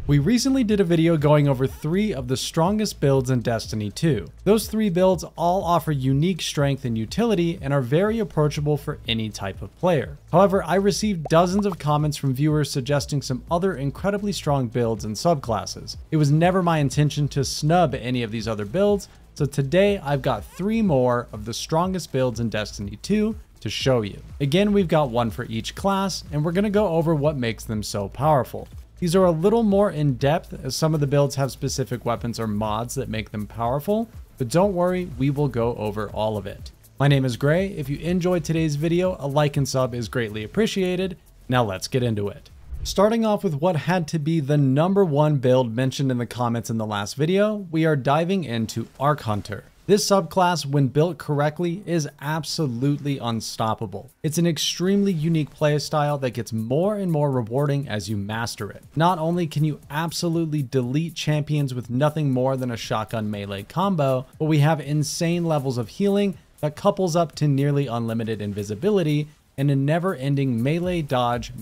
We recently did a video going over 3 of the strongest builds in Destiny 2. Those 3 builds all offer unique strength and utility and are very approachable for any type of player. However, I received dozens of comments from viewers suggesting some other incredibly strong builds and subclasses. It was never my intention to snub any of these other builds, so today I've got 3 more of the strongest builds in Destiny 2 to show you. Again, we've got one for each class, and we're going to go over what makes them so powerful. These are a little more in depth as some of the builds have specific weapons or mods that make them powerful, but don't worry, we will go over all of it. My name is Gray. If you enjoyed today's video, a like and sub is greatly appreciated. Now let's get into it. Starting off with what had to be the #1 build mentioned in the comments in the last video, we are diving into Arc Hunter. This subclass, when built correctly, is absolutely unstoppable. It's an extremely unique playstyle that gets more and more rewarding as you master it. Not only can you absolutely delete champions with nothing more than a shotgun melee combo, but we have insane levels of healing that couples up to nearly unlimited invisibility and a never-ending melee dodge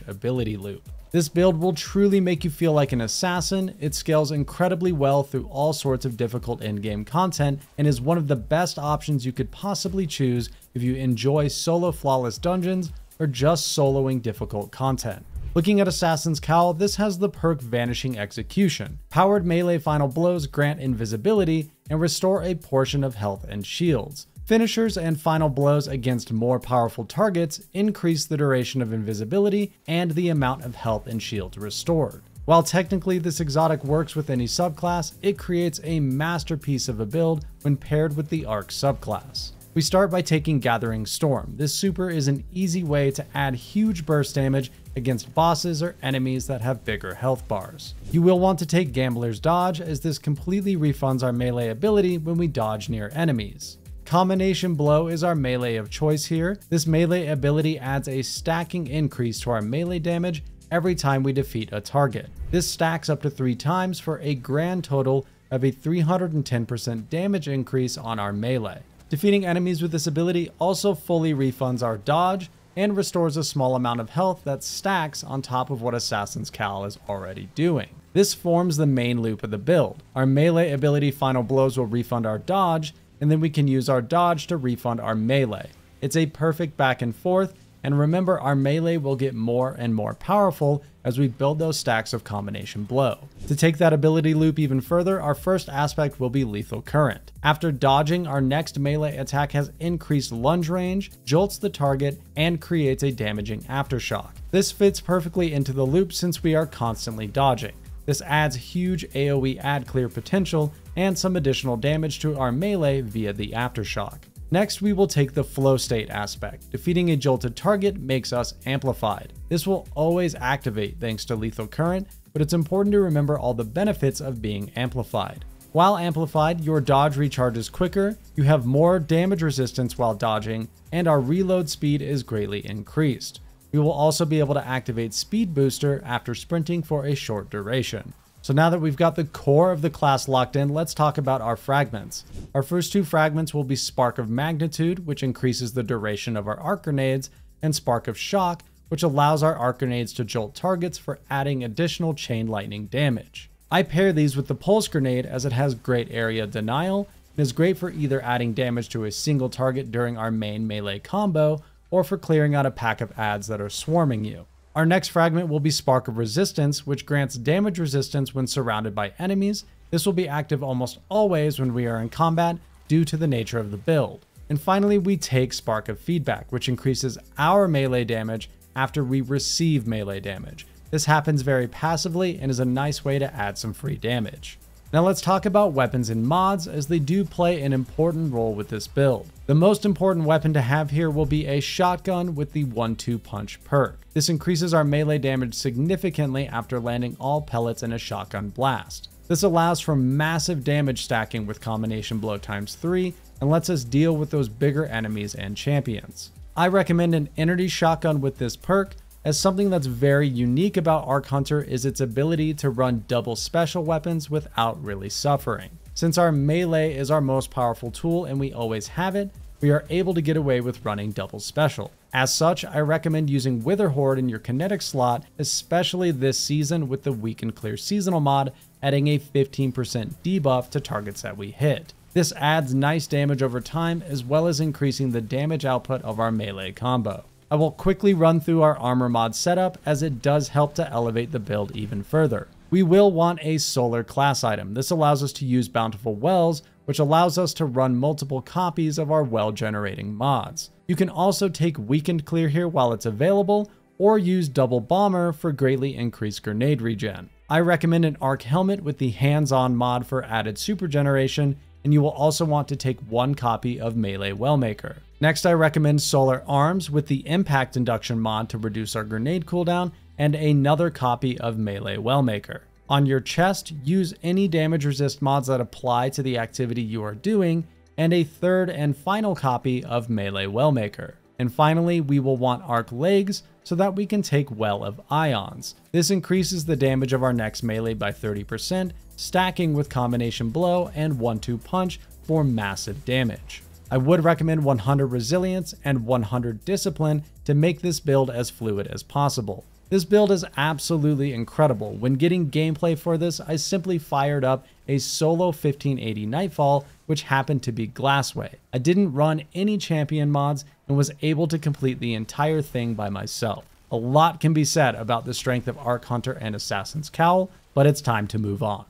ability loop. This build will truly make you feel like an assassin. It scales incredibly well through all sorts of difficult in-game content and is one of the best options you could possibly choose if you enjoy solo flawless dungeons or just soloing difficult content. Looking at Assassin's Cowl, this has the perk Vanishing Execution. Powered melee final blows grant invisibility and restore a portion of health and shields. Finishers and final blows against more powerful targets increase the duration of invisibility and the amount of health and shields restored. While technically this exotic works with any subclass, it creates a masterpiece of a build when paired with the Arc subclass. We start by taking Gathering Storm. This super is an easy way to add huge burst damage against bosses or enemies that have bigger health bars. You will want to take Gambler's Dodge, as this completely refunds our melee ability when we dodge near enemies. Combination Blow is our melee of choice here. This melee ability adds a stacking increase to our melee damage every time we defeat a target. This stacks up to 3 times for a grand total of a 310% damage increase on our melee. Defeating enemies with this ability also fully refunds our dodge and restores a small amount of health that stacks on top of what Assassin's Cowl is already doing. This forms the main loop of the build. Our melee ability Final Blows will refund our dodge, and then we can use our dodge to refund our melee. It's a perfect back and forth, and remember, our melee will get more and more powerful as we build those stacks of Combination Blow. To take that ability loop even further, our first aspect will be Lethal Current. After dodging, our next melee attack has increased lunge range, jolts the target, and creates a damaging aftershock. This fits perfectly into the loop since we are constantly dodging. This adds huge AoE add clear potential and some additional damage to our melee via the aftershock. Next, we will take the flow state aspect. Defeating a jolted target makes us amplified. This will always activate thanks to Lethal Current, but it's important to remember all the benefits of being amplified. While amplified, your dodge recharges quicker, you have more damage resistance while dodging, and our reload speed is greatly increased. We will also be able to activate Speed Booster after sprinting for a short duration. So now that we've got the core of the class locked in, let's talk about our fragments. Our first 2 fragments will be Spark of Magnitude, which increases the duration of our arc grenades, and Spark of Shock, which allows our arc grenades to jolt targets for adding additional chain lightning damage. I pair these with the Pulse Grenade as it has great area denial and is great for either adding damage to a single target during our main melee combo or for clearing out a pack of adds that are swarming you. Our next fragment will be Spark of Resistance, which grants damage resistance when surrounded by enemies. This will be active almost always when we are in combat due to the nature of the build. And finally, we take Spark of Feedback, which increases our melee damage after we receive melee damage. This happens very passively and is a nice way to add some free damage. Now let's talk about weapons and mods, as they do play an important role with this build. The most important weapon to have here will be a shotgun with the 1-2 punch perk. This increases our melee damage significantly after landing all pellets in a shotgun blast. This allows for massive damage stacking with Combination Blow ×3 and lets us deal with those bigger enemies and champions. I recommend an Entity Shotgun with this perk, as something that's very unique about Arc Hunter is its ability to run double special weapons without really suffering. Since our melee is our most powerful tool and we always have it, we are able to get away with running double special. As such, I recommend using Wither Horde in your kinetic slot, especially this season with the Weaken Clear seasonal mod, adding a 15% debuff to targets that we hit. This adds nice damage over time, as well as increasing the damage output of our melee combo. I will quickly run through our armor mod setup, as it does help to elevate the build even further. We will want a solar class item. This allows us to use Bountiful Wells, which allows us to run multiple copies of our well generating mods. You can also take Weakened Clear here while it's available, or use Double Bomber for greatly increased grenade regen. I recommend an Arc Helmet with the hands-on mod for added super generation, and you will also want to take one copy of Melee Wellmaker. Next, I recommend Solar Arms with the Impact Induction mod to reduce our grenade cooldown, and another copy of Melee Wellmaker. On your chest, use any damage resist mods that apply to the activity you are doing, and a third and final copy of Melee Wellmaker. And finally, we will want Arc Legs so that we can take Well of Ions. This increases the damage of our next melee by 30%, stacking with Combination Blow and 1-2 Punch for massive damage. I would recommend 100 Resilience and 100 Discipline to make this build as fluid as possible. This build is absolutely incredible. When getting gameplay for this, I simply fired up a solo 1580 Nightfall, which happened to be Glassway. I didn't run any champion mods and was able to complete the entire thing by myself. A lot can be said about the strength of Arc Hunter and Assassin's Cowl, but it's time to move on.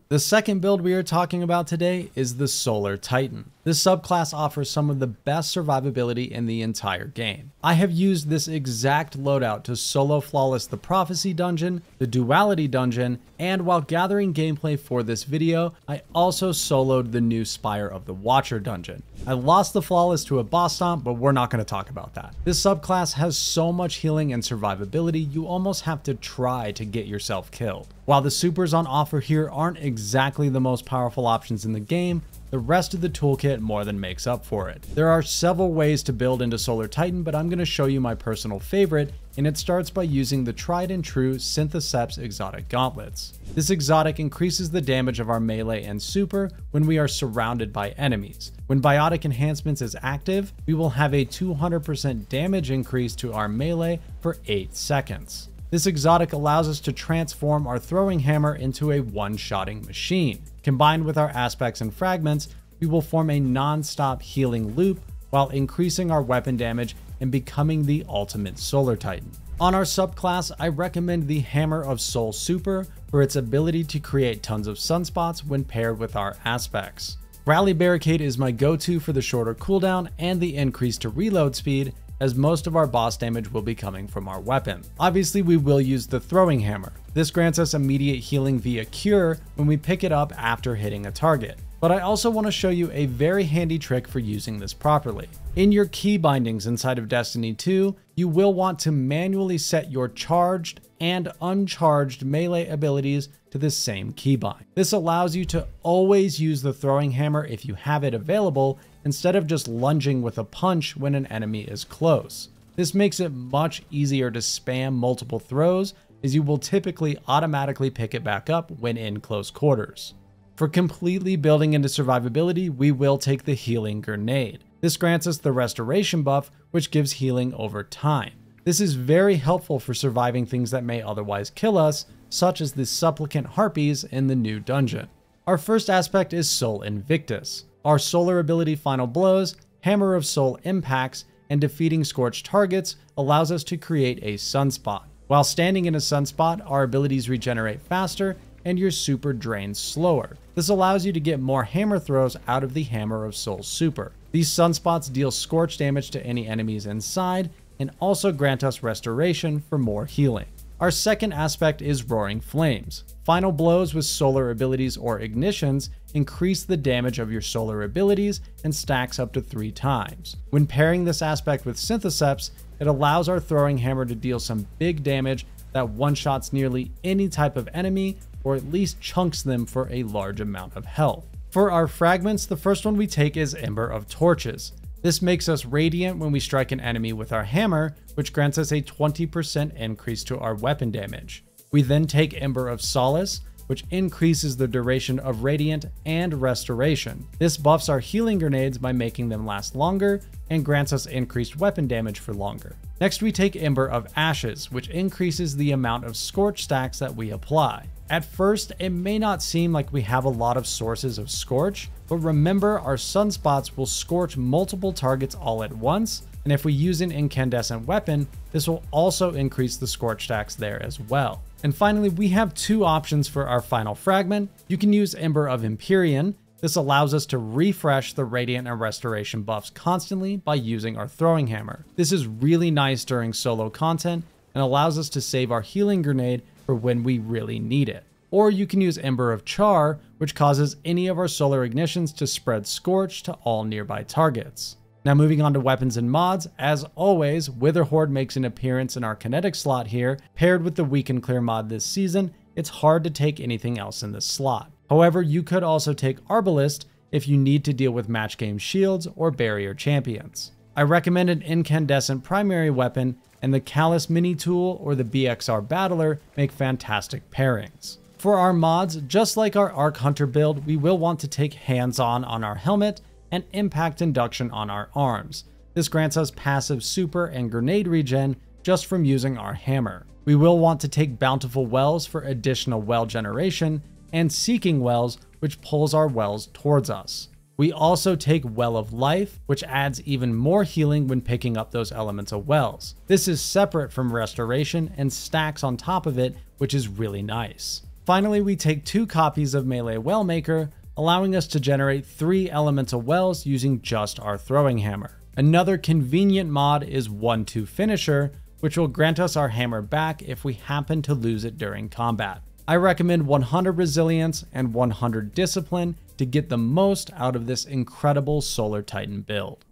The second build we are talking about today is the Solar Titan. This subclass offers some of the best survivability in the entire game. I have used this exact loadout to solo flawless the Prophecy dungeon, the Duality dungeon, and while gathering gameplay for this video, I also soloed the new Spire of the Watcher dungeon. I lost the flawless to a boss stomp, but we're not going to talk about that. This subclass has so much healing and survivability, you almost have to try to get yourself killed. While the supers on offer here aren't exactly the most powerful options in the game, the rest of the toolkit more than makes up for it. There are several ways to build into Solar Titan, but I'm going to show you my personal favorite, and it starts by using the tried and true Synthoceps exotic gauntlets. This exotic increases the damage of our melee and super when we are surrounded by enemies. When Biotic Enhancements is active, we will have a 200% damage increase to our melee for 8 seconds. This exotic allows us to transform our throwing hammer into a one-shotting machine. Combined with our aspects and fragments, we will form a non-stop healing loop while increasing our weapon damage and becoming the ultimate Solar Titan. On our subclass, I recommend the Hammer of Soul Super for its ability to create tons of sunspots when paired with our aspects. Rally Barricade is my go-to for the shorter cooldown and the increase to reload speed, as most of our boss damage will be coming from our weapon. Obviously, we will use the Throwing Hammer. This grants us immediate healing via Cure when we pick it up after hitting a target. But I also want to show you a very handy trick for using this properly. In your key bindings inside of Destiny 2, you will want to manually set your charged and uncharged melee abilities to the same keybind. This allows you to always use the Throwing Hammer if you have it available, instead of just lunging with a punch when an enemy is close. This makes it much easier to spam multiple throws, as you will typically automatically pick it back up when in close quarters. For completely building into survivability, we will take the Healing Grenade. This grants us the Restoration buff, which gives healing over time. This is very helpful for surviving things that may otherwise kill us, such as the Supplicant Harpies in the new dungeon. Our first aspect is Soul Invictus. Our solar ability Final Blows, Hammer of Soul Impacts, and defeating scorched targets allows us to create a sunspot. While standing in a sunspot, our abilities regenerate faster and your super drains slower. This allows you to get more hammer throws out of the Hammer of Soul super. These sunspots deal scorch damage to any enemies inside and also grant us restoration for more healing. Our second aspect is Roaring Flames. Final Blows with solar abilities or ignitions increase the damage of your solar abilities and stacks up to 3 times. When pairing this aspect with Synthoceps, it allows our throwing hammer to deal some big damage that one-shots nearly any type of enemy, or at least chunks them for a large amount of health. For our fragments, the first one we take is Ember of Torches. This makes us radiant when we strike an enemy with our hammer, which grants us a 20% increase to our weapon damage. We then take Ember of Solace. which increases the duration of Radiant and Restoration. This buffs our healing grenades by making them last longer and grants us increased weapon damage for longer. Next, we take Ember of Ashes, which increases the amount of Scorch stacks that we apply. At first, it may not seem like we have a lot of sources of Scorch, but remember our sunspots will scorch multiple targets all at once, and if we use an incandescent weapon, this will also increase the Scorch stacks there as well. And finally, we have two options for our final fragment. You can use Ember of Empyrean. This allows us to refresh the Radiant and Restoration buffs constantly by using our throwing hammer. This is really nice during solo content and allows us to save our healing grenade for when we really need it. Or you can use Ember of Char, which causes any of our solar ignitions to spread Scorch to all nearby targets. Now moving on to weapons and mods, as always, Witherhoard makes an appearance in our kinetic slot here. Paired with the Weaken Clear mod this season, it's hard to take anything else in this slot. However, you could also take Arbalist if you need to deal with match game shields or barrier champions. I recommend an incandescent primary weapon, and the Callus mini tool or the BXR Battler make fantastic pairings. For our mods, just like our Arc Hunter build, we will want to take hands-on on our helmet and impact induction on our arms. This grants us passive super and grenade regen just from using our hammer. We will want to take Bountiful Wells for additional well generation, and Seeking Wells, which pulls our wells towards us. We also take Well of Life, which adds even more healing when picking up those elemental wells. This is separate from Restoration and stacks on top of it, which is really nice. Finally, we take 2 copies of Melee Wellmaker, allowing us to generate 3 elemental wells using just our throwing hammer. Another convenient mod is 1-2 Finisher, which will grant us our hammer back if we happen to lose it during combat. I recommend 100 Resilience and 100 Discipline to get the most out of this incredible Solar Titan build.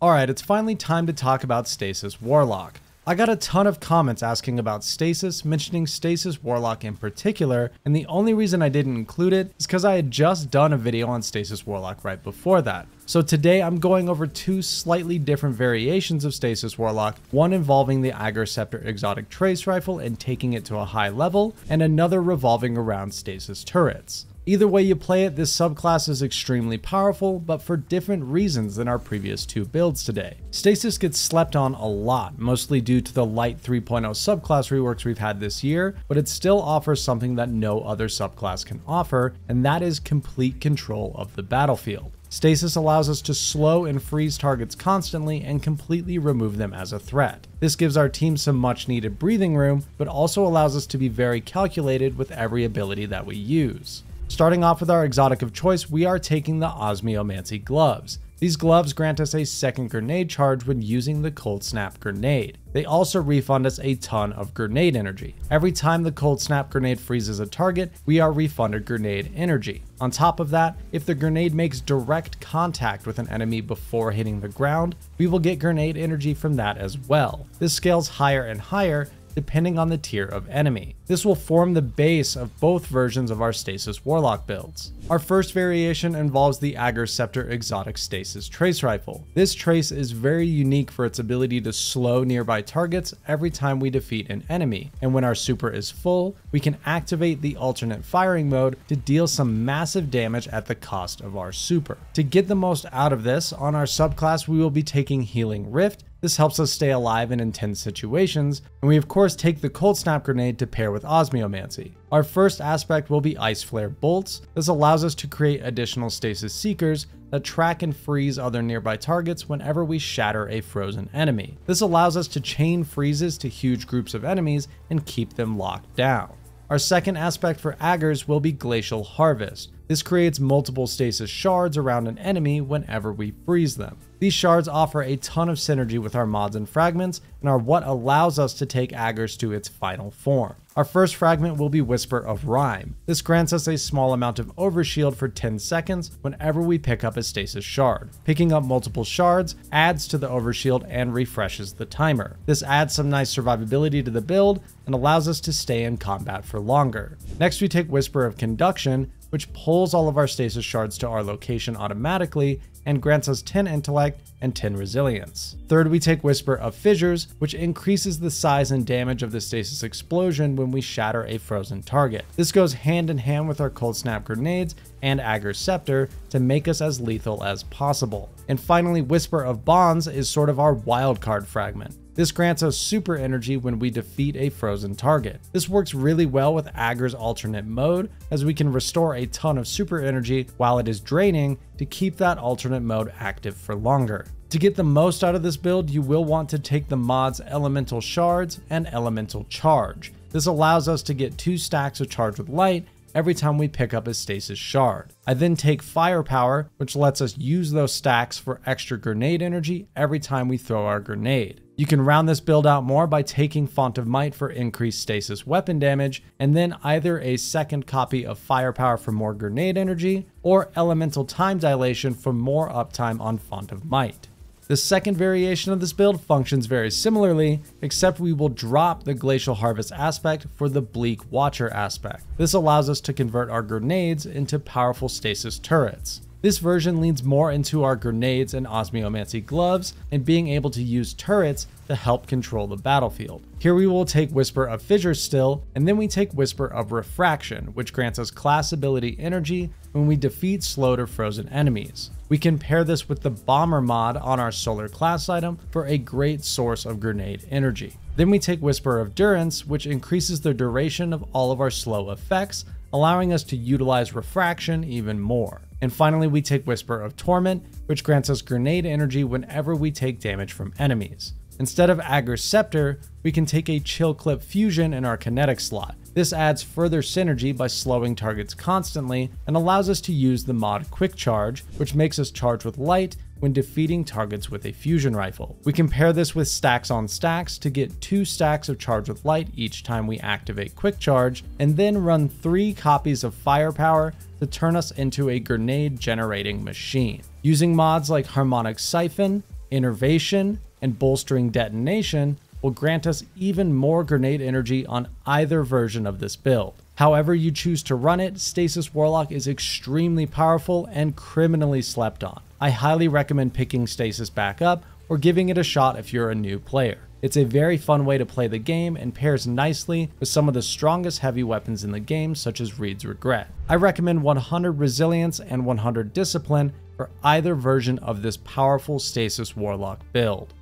Alright, it's finally time to talk about Stasis Warlock. I got a ton of comments asking about Stasis, mentioning Stasis Warlock in particular, and the only reason I didn't include it is because I had just done a video on Stasis Warlock right before that. So today I'm going over 2 slightly different variations of Stasis Warlock, one involving the Agar Scepter exotic trace rifle and taking it to a high level, and another revolving around Stasis turrets. Either way you play it, this subclass is extremely powerful, but for different reasons than our previous 2 builds today. Stasis gets slept on a lot, mostly due to the light 3.0 subclass reworks we've had this year, but it still offers something that no other subclass can offer, and that is complete control of the battlefield. Stasis allows us to slow and freeze targets constantly and completely remove them as a threat. This gives our team some much needed breathing room, but also allows us to be very calculated with every ability that we use. Starting off with our exotic of choice, we are taking the Osmiomancy gloves. These gloves grant us a second grenade charge when using the Cold Snap grenade. They also refund us a ton of grenade energy. Every time the Cold Snap grenade freezes a target, we are refunded grenade energy. On top of that, if the grenade makes direct contact with an enemy before hitting the ground, we will get grenade energy from that as well. This scales higher and higher depending on the tier of enemy. This will form the base of both versions of our Stasis Warlock builds. Our first variation involves the Agar Scepter exotic Stasis trace rifle. This trace is very unique for its ability to slow nearby targets every time we defeat an enemy, and when our super is full, we can activate the alternate firing mode to deal some massive damage at the cost of our super. To get the most out of this, on our subclass we will be taking Healing Rift. This helps us stay alive in intense situations, and we of course take the Cold Snap grenade to pair with Osmiomancy. Our first aspect will be Ice Flare bolts. This allows us to create additional Stasis Seekers that track and freeze other nearby targets whenever we shatter a frozen enemy. This allows us to chain freezes to huge groups of enemies and keep them locked down. Our second aspect for Agars will be Glacial Harvest. This creates multiple Stasis shards around an enemy whenever we freeze them. These shards offer a ton of synergy with our mods and fragments and are what allows us to take Agars to its final form. Our first fragment will be Whisper of Rime. This grants us a small amount of overshield for 10 seconds whenever we pick up a Stasis shard. Picking up multiple shards adds to the overshield and refreshes the timer. This adds some nice survivability to the build and allows us to stay in combat for longer. Next we take Whisper of Conduction, which pulls all of our stasis shards to our location automatically and grants us 10 intellect and 10 resilience. Third, we take Whisper of Fissures, which increases the size and damage of the stasis explosion when we shatter a frozen target. This goes hand in hand with our Cold Snap grenades and Agger's Scepter to make us as lethal as possible. And finally, Whisper of Bonds is sort of our wildcard fragment. This grants us super energy when we defeat a frozen target. This works really well with Agger's alternate mode, as we can restore a ton of super energy while it is draining to keep that alternate mode active for longer. To get the most out of this build, you will want to take the mods Elemental Shards and Elemental Charge. This allows us to get 2 stacks of Charge with Light every time we pick up a stasis shard. I then take Firepower, which lets us use those stacks for extra grenade energy every time we throw our grenade. You can round this build out more by taking Font of Might for increased stasis weapon damage, and then either a second copy of Firepower for more grenade energy, or Elemental Time Dilation for more uptime on Font of Might. The second variation of this build functions very similarly, except we will drop the Glacial Harvest aspect for the Bleak Watcher aspect. This allows us to convert our grenades into powerful stasis turrets. This version leans more into our grenades and Osmiomancy gloves and being able to use turrets to help control the battlefield. Here we will take Whisper of Fissures still, and then we take Whisper of Refraction, which grants us class ability energy when we defeat slowed or frozen enemies. We can pair this with the Bomber mod on our Solar class item for a great source of grenade energy. Then we take Whisper of Durance, which increases the duration of all of our slow effects, allowing us to utilize Refraction even more. And finally, we take Whisper of Torment, which grants us grenade energy whenever we take damage from enemies. Instead of Agger's Scepter, we can take a Chill Clip Fusion in our kinetic slot. This adds further synergy by slowing targets constantly and allows us to use the mod Quick Charge, which makes us charge with light when defeating targets with a fusion rifle. We can pair this with stacks on stacks to get 2 stacks of charge with light each time we activate Quick Charge, and then run 3 copies of Firepower to turn us into a grenade generating machine. Using mods like Harmonic Siphon, Innervation, and Bolstering Detonation will grant us even more grenade energy on either version of this build. However you choose to run it, Stasis Warlock is extremely powerful and criminally slept on. I highly recommend picking Stasis back up or giving it a shot if you're a new player. It's a very fun way to play the game and pairs nicely with some of the strongest heavy weapons in the game, such as Reed's Regret. I recommend 100 Resilience and 100 Discipline for either version of this powerful Stasis Warlock build.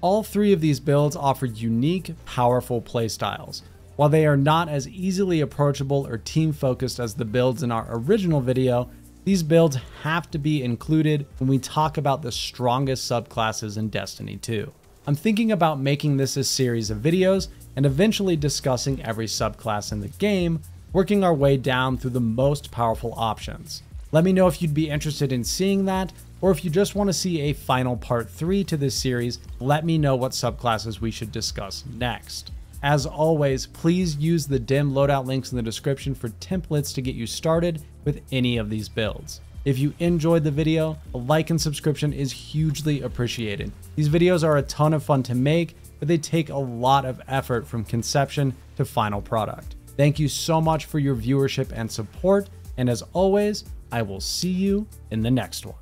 All 3 of these builds offer unique, powerful playstyles. While they are not as easily approachable or team focused as the builds in our original video, these builds have to be included when we talk about the strongest subclasses in Destiny 2. I'm thinking about making this a series of videos and eventually discussing every subclass in the game, working our way down through the most powerful options. Let me know if you'd be interested in seeing that, or if you just want to see a final part 3 to this series, let me know what subclasses we should discuss next. As always, please use the dim loadout links in the description for templates to get you started with any of these builds. If you enjoyed the video, a like and subscription is hugely appreciated. These videos are a ton of fun to make, but they take a lot of effort from conception to final product. Thank you so much for your viewership and support, and as always, I will see you in the next one.